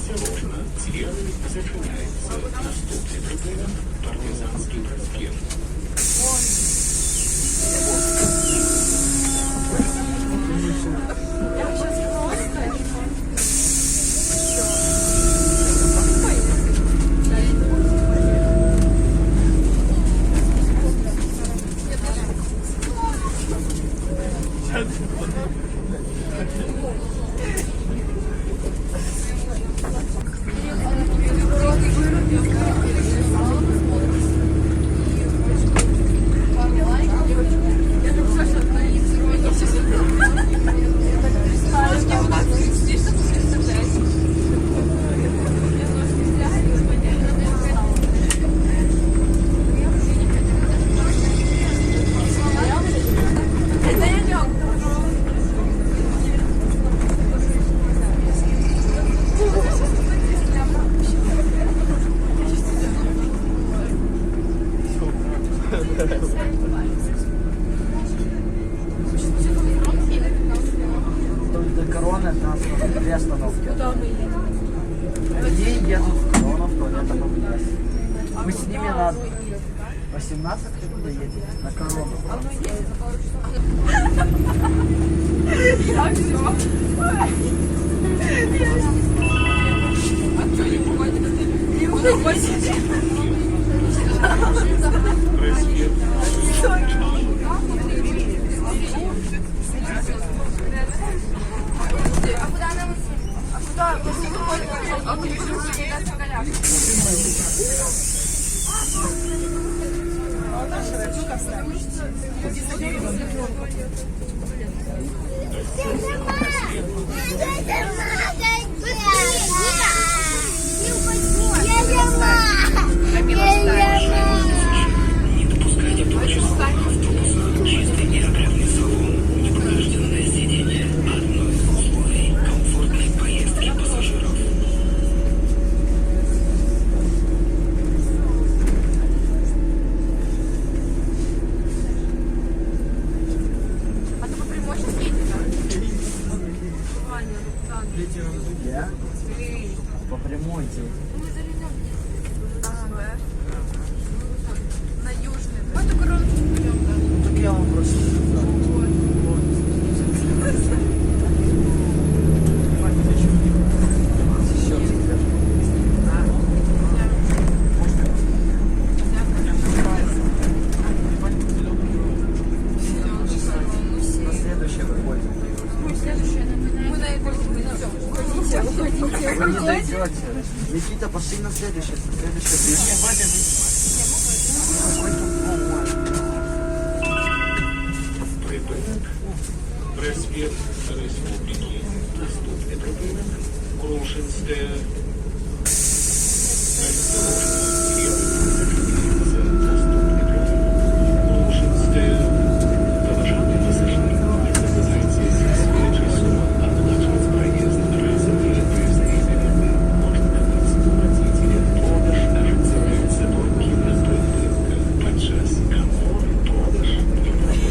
Осторожно, съезд зачиняется. Наступный препарат, партизанский проспект. До Короны нас две остановки. Куда мы едем? Одни едут в Коронов, туалета ММС. Мы с ними на 18 куда едем? На Корону. Не допускайте творчества в автобус. Чистый неопрятный салон, неповрежденное сиденье. Одно из условий комфортной поездки пассажиров. А ты по прямой сейчас едешь, да? Я? По прямой едем. На южный. Мы только ровно идем, да. Ну так я вам просто сказал. Еще секрет. На следующее выходим. Мы на этой идем. Уходите, уходите. Вы не дойдете. Никита, пошли на следующее. Припинок. Проспект Республики. Наступний припинок. Крушинська. Наступний припинок. Крушинська. Поважаний пасажир. Не забувайте свій часу оплачивать проезд. Разовые проездные билеты можно купить у водителя. Продаж ожидается только на той рынка. Подчас кому продаж не проходит.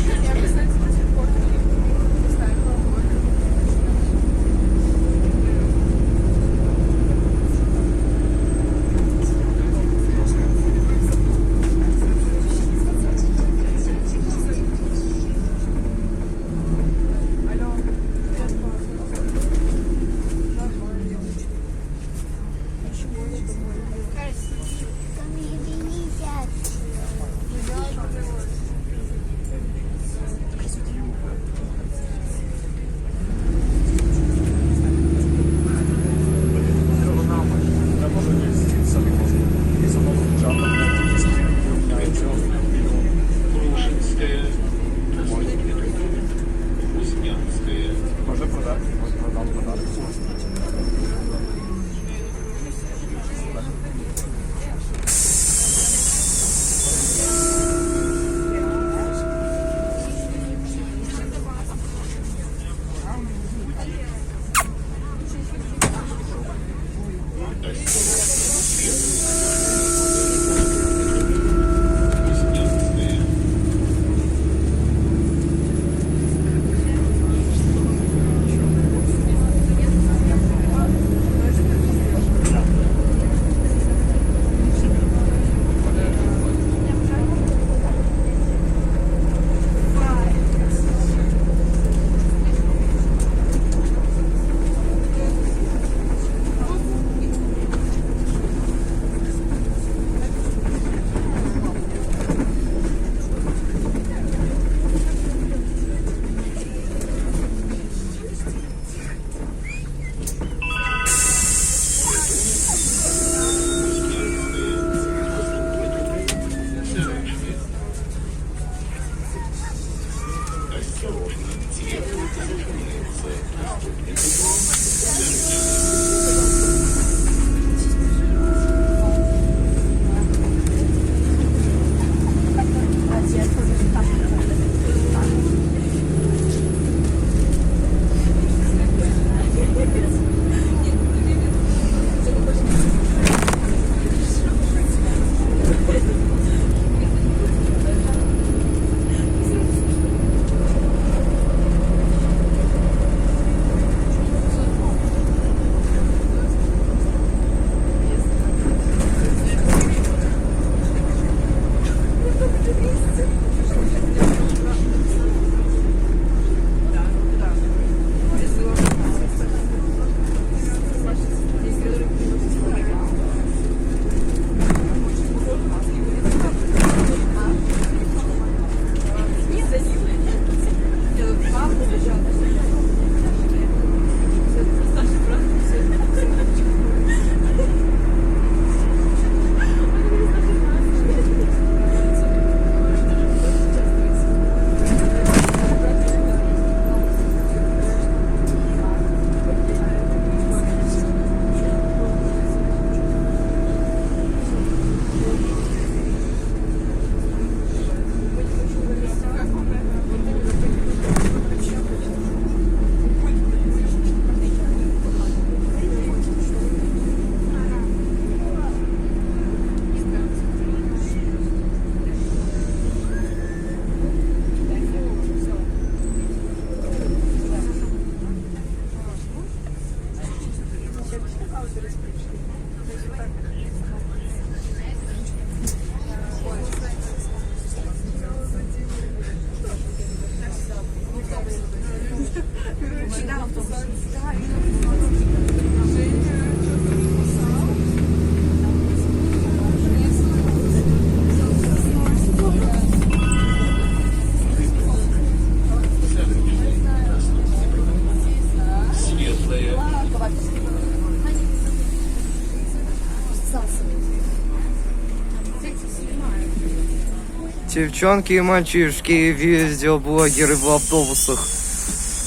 Девчонки и мальчишки, видеоблогеры в автобусах.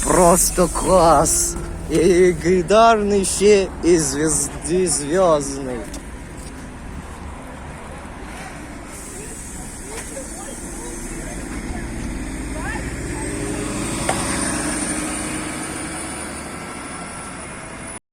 Просто класс. И легендарный ще и звезды звездный.